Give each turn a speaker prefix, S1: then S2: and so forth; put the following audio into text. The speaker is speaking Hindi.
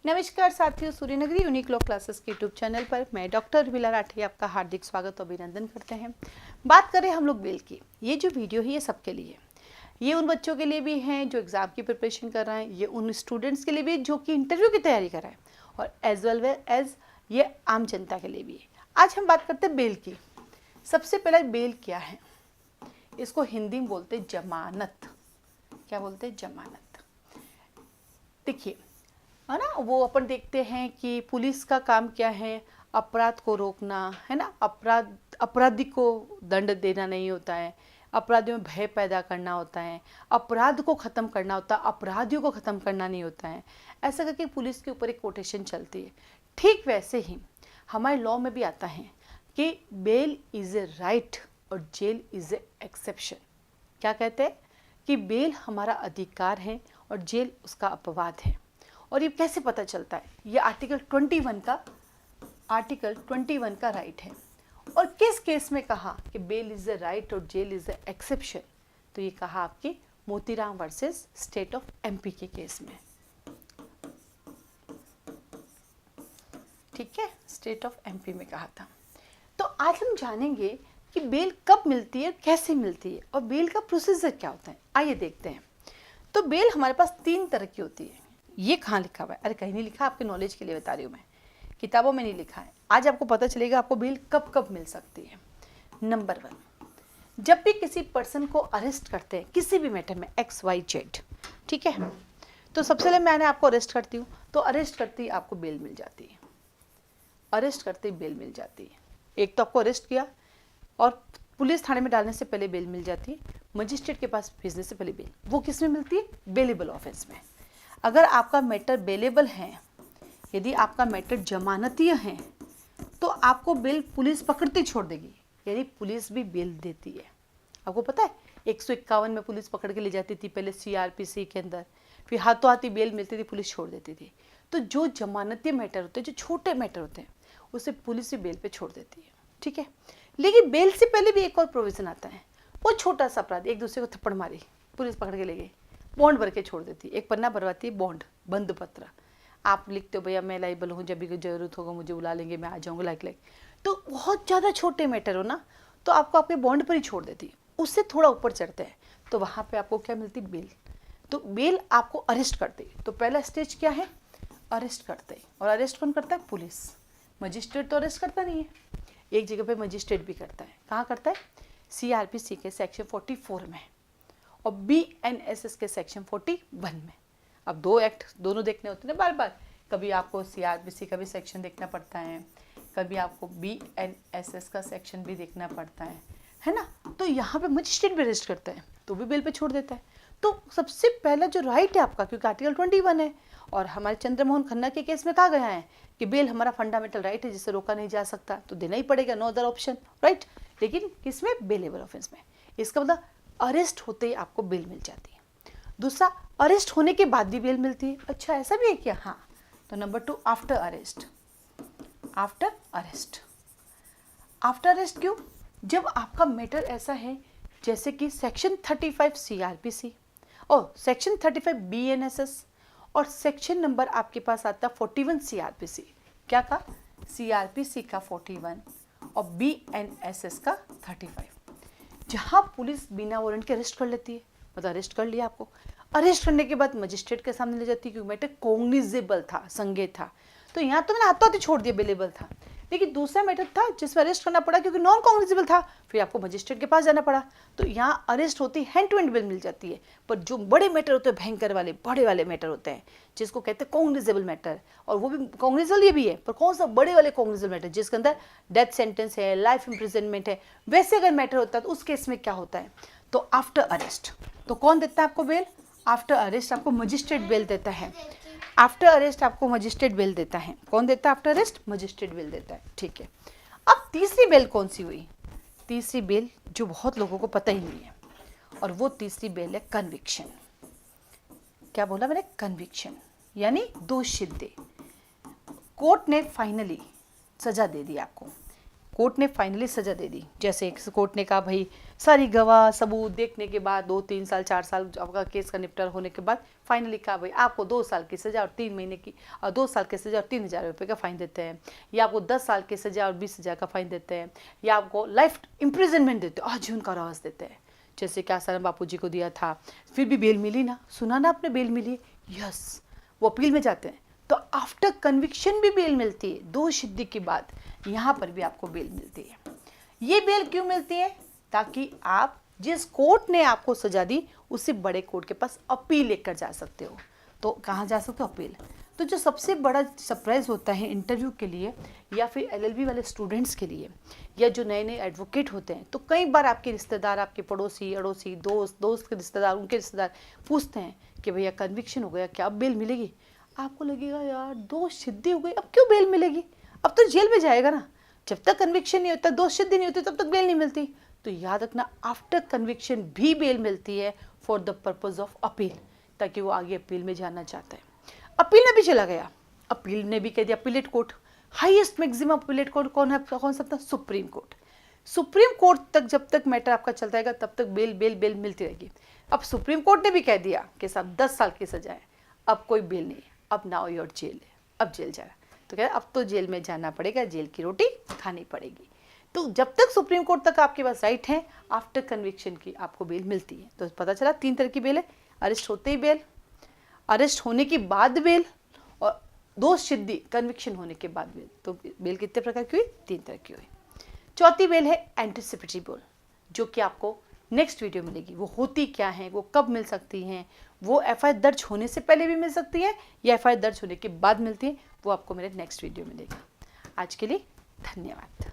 S1: नमस्कार साथियों, सूर्यनगरी यूनिक लॉ क्लासेस के यूट्यूब चैनल पर मैं डॉक्टर उर्मिला राठी आपका हार्दिक स्वागत और अभिनंदन करते हैं। बात करें हम लोग बेल की। ये जो वीडियो है ये सबके लिए है। ये उन बच्चों के लिए भी हैं जो एग्ज़ाम की प्रिपरेशन कर रहे हैं, ये उन स्टूडेंट्स के लिए भी जो कि इंटरव्यू की तैयारी कर रहे हैं, और एज वेल एज ये आम जनता के लिए भी है। आज हम बात करते हैं बेल की। सबसे पहले बेल क्या है? इसको हिंदी में बोलते हैं जमानत। क्या बोलते हैं? जमानत। देखिए, है ना, वो अपन देखते हैं कि पुलिस का काम क्या है? अपराध को रोकना, है ना। अपराधी को दंड देना नहीं होता है, अपराधियों में भय पैदा करना होता है, अपराध को ख़त्म करना होता है, अपराधियों को ख़त्म करना नहीं होता है। ऐसा करके पुलिस के ऊपर एक कोटेशन चलती है। ठीक वैसे ही हमारे लॉ में भी आता है कि बेल इज़ ए राइट और जेल इज़ ए एक्सेप्शन। क्या कहते हैं? कि बेल हमारा अधिकार है और जेल उसका अपवाद है। और ये कैसे पता चलता है? ये आर्टिकल 21 का राइट है। और किस केस में कहा कि बेल इज़ ए राइट और जेल इज़ ए एक्सेप्शन? तो ये कहा आपके Motiram versus state of MP के केस में। ठीक है, स्टेट ऑफ एमपी में कहा था। तो आज हम जानेंगे कि बेल कब मिलती है, कैसे मिलती है, और बेल का प्रोसीजर क्या होता है। आइए देखते हैं। तो बेल हमारे पास 3 तरह की होती है। ये कहाँ लिखा हुआ है? अरे कहीं नहीं लिखा, आपके नॉलेज के लिए बता रही हूँ मैं, किताबों में नहीं लिखा है। आज आपको पता चलेगा आपको बेल कब कब मिल सकती है। नंबर 1, जब भी किसी पर्सन को अरेस्ट करते हैं किसी भी मैटर में, XYZ, ठीक है। तो सबसे पहले मैंने आपको अरेस्ट करती हूँ, तो अरेस्ट करते ही आपको बेल मिल जाती है। अरेस्ट करते ही बेल मिल जाती है। एक तो आपको अरेस्ट किया और पुलिस थाने में डालने से पहले बेल मिल जाती है, मजिस्ट्रेट के पास भेजने से पहले बेल। वो किस में मिलती है? बेलेबल ऑफेंस में। अगर आपका मैटर बेलेबल है, यदि आपका मैटर जमानतीय है, तो आपको बेल पुलिस पकड़ती छोड़ देगी। यदि पुलिस भी बेल देती है, आपको पता है 151 में पुलिस पकड़ के ले जाती थी पहले CRPC के अंदर, फिर हाथों हाथ ही बेल मिलती थी, पुलिस छोड़ देती थी। तो जो जमानतीय मैटर होते हैं, जो छोटे मैटर होते हैं, उसे पुलिस भी बेल पे छोड़ देती है। ठीक है, लेकिन बेल से पहले भी एक और प्रोविजन आता है। वो छोटा सा अपराध, एक दूसरे को थप्पड़ मारी, पुलिस पकड़ के ले गई, बॉन्ड भर के छोड़ देती है। एक पन्ना भरवाती है, बॉन्ड, बंद पत्र। आप लिखते हो भैया मैं लाइबल हूँ, जब भी कोई जरूरत होगा मुझे बुला लेंगे, मैं आ जाऊँगा, लाइक। तो बहुत ज़्यादा छोटे मैटर हो ना, तो आपको आपके बॉन्ड पर ही छोड़ देती है। उससे थोड़ा ऊपर चढ़ते हैं तो वहाँ पे आपको क्या मिलती? बेल। तो बेल आपको अरेस्ट करती है। तो पहला स्टेज क्या है? अरेस्ट करते हैं। और अरेस्ट कौन करता है? पुलिस। मजिस्ट्रेट तो अरेस्ट करता नहीं है, एक जगह पे मजिस्ट्रेट भी करता है। कहाँ करता है? CRPC के सेक्शन 44 में और BNSS के सेक्शन 41 में। अब 2 एक्ट दोनों देखने होते हैं ना बार बार। कभी आपको CRPC का भी सेक्शन देखना पड़ता है, कभी आपको BNSS का सेक्शन भी देखना पड़ता है ना। तो यहाँ पे मजिस्ट्रेट भी अरेस्ट करता है तो भी बेल पे छोड़ देता है। तो सबसे पहला जो राइट है आपका, क्योंकि आर्टिकल 21 है, और हमारे चंद्रमोहन खन्ना के केस में कहा गया है कि बेल हमारा फंडामेंटल राइट है जिसे रोका नहीं जा सकता, तो देना ही पड़ेगा, नो अदर ऑप्शन, राइट। लेकिन किसमें? बेलेबल ऑफेंस में। इसका मतलब अरेस्ट होते ही आपको बेल मिल जाती है। दूसरा, अरेस्ट होने के बाद भी बेल मिलती है। अच्छा, ऐसा भी है क्या? हाँ। तो number 2, after arrest. After arrest. After arrest क्यों? जब आपका मैटर ऐसा है जैसे कि सेक्शन 35 CRPC और सेक्शन 35 BNSS और सेक्शन नंबर आपके पास आता 41 CRPC। क्या का? CRPC का 41 और BNSS का 35, जहाँ पुलिस बिना वारंट के अरेस्ट कर लेती है। मतलब अरेस्ट कर लिया आपको, अरेस्ट करने के बाद मजिस्ट्रेट के सामने ले जाती है, क्योंकि मैटर कॉग्निजेबल था, संज्ञेय था। तो यहाँ तो मैंने हाथों हाथ छोड़ दिया, बेलेबल था। लेकिन दूसरा मैटर था जिसमें अरेस्ट करना पड़ा क्योंकि नॉन कॉग्निजेबल था, फिर आपको मजिस्ट्रेट के पास जाना पड़ा। तो यहाँ अरेस्ट होती है, हैंड टू हैंड बेल मिल जाती है। पर जो बड़े मैटर होते हैं, भयंकर वाले बड़े वाले मैटर होते हैं, जिसको कहते हैं कॉग्निजेबल मैटर, और वो भी कॉग्निजेबल ये भी है, पर कौन सा? बड़े वाले कॉग्निजेबल मैटर जिसके अंदर डेथ सेंटेंस है, लाइफ इम्प्रिजनमेंट है, वैसे अगर मैटर होता है तो उस केस में क्या होता है? तो आफ्टर अरेस्ट। तो कौन देता है आपको बेल? आफ्टर अरेस्ट आपको मजिस्ट्रेट बेल देता है। आफ्टर अरेस्ट आपको मजिस्ट्रेट बेल देता है। कौन देता है आफ्टर अरेस्ट? मजिस्ट्रेट बेल देता है। ठीक है, अब तीसरी बेल कौन सी हुई? तीसरी बेल जो बहुत लोगों को पता ही नहीं है, और वो तीसरी बेल है कन्विक्शन। क्या बोला मैंने? कन्विक्शन, यानी दोष सिद्धि। कोर्ट ने फाइनली सजा दे दी आपको, कोर्ट ने फाइनली सज़ा दे दी, जैसे कोर्ट ने कहा भाई सारी गवाह सबूत देखने के बाद 2-3 साल 4 साल आपका केस का निपटारा होने के बाद फाइनली कहा भाई आपको 2 साल की सज़ा और 3 महीने की और 2 साल की सज़ा और 3,000 रुपये का फ़ाइन देते हैं, या आपको 10 साल की सज़ा और 20,000 का फ़ाइन देते हैं, या आपको लाइफ इम्प्रिजनमेंट देते हैं, आजीवन कारावास देते हैं, जैसे कि आसाराम बापू जी को दिया था। फिर भी बेल मिली ना, सुना ना आपने बेल मिली, यस, वो अपील में जाते हैं तो आफ्टर कन्विक्शन भी बेल मिलती है, दोषसिद्धि के बाद यहाँ पर भी आपको बेल मिलती है। ये बेल क्यों मिलती है? ताकि आप जिस कोर्ट ने आपको सजा दी उससे बड़े कोर्ट के पास अपील लेकर जा सकते हो। तो कहाँ जा सकते हो? अपील। तो जो सबसे बड़ा सरप्राइज होता है इंटरव्यू के लिए या फिर एलएलबी वाले स्टूडेंट्स के लिए, या जो नए नए एडवोकेट होते हैं, तो कई बार आपके रिश्तेदार, आपके पड़ोसी अड़ोसी, दोस्त के रिश्तेदार, उनके रिश्तेदार पूछते हैं कि भैया कन्विक्शन हो गया, क्या अब बेल मिलेगी? आपको लगेगा यार दोष सिद्धि हो गई, अब क्यों बेल मिलेगी, अब तो जेल में जाएगा ना। जब तक कन्विक्शन नहीं होता, दोष सिद्धि नहीं होती, तब तक बेल नहीं मिलती। तो याद रखना, आफ्टर कन्विक्शन भी बेल मिलती है for the purpose of appeal, ताकि वो आगे अपील में जाना चाहता है। अपील में भी चला गया, अपील ने भी कह दिया, appellate court, highest maximum appellate court कौन सा था? Supreme court. सुप्रीम कोर्ट तक जब तक मैटर आपका चलता रहेगा तब तक बेल बेल बेल मिलती रहेगी। अब सुप्रीम कोर्ट ने भी कह दिया कि साहब 10 साल की सजा है, अब कोई बेल नहीं है, अब नाउ योर जेल है, अब जेल जाना। तो क्या, अब तो जेल में जाना पड़ेगा, जेल की रोटी खानी पड़ेगी। तो जब तक सुप्रीम कोर्ट तक आपके पास राइट है, आफ्टर कन्विक्शन की आपको बेल मिलती है। तो पता चला 3 तरह की बेल है, अरेस्ट होते ही बेल, अरेस्ट होने के बाद बेल, और दोष सिद्धि कन्विक्शन होने के बाद बेल। तो बेल कितने प्रकार की हुई? 3 तरह की हुई। चौथी बेल है एंटिसिपेटरी बेल, जो कि आपको नेक्स्ट वीडियो मिलेगी। वो होती क्या है, वो कब मिल सकती हैं, वो एफआईआर दर्ज होने से पहले भी मिल सकती है या एफआईआर दर्ज होने के बाद मिलती है, वो आपको मेरे नेक्स्ट वीडियो मिलेगा। आज के लिए धन्यवाद।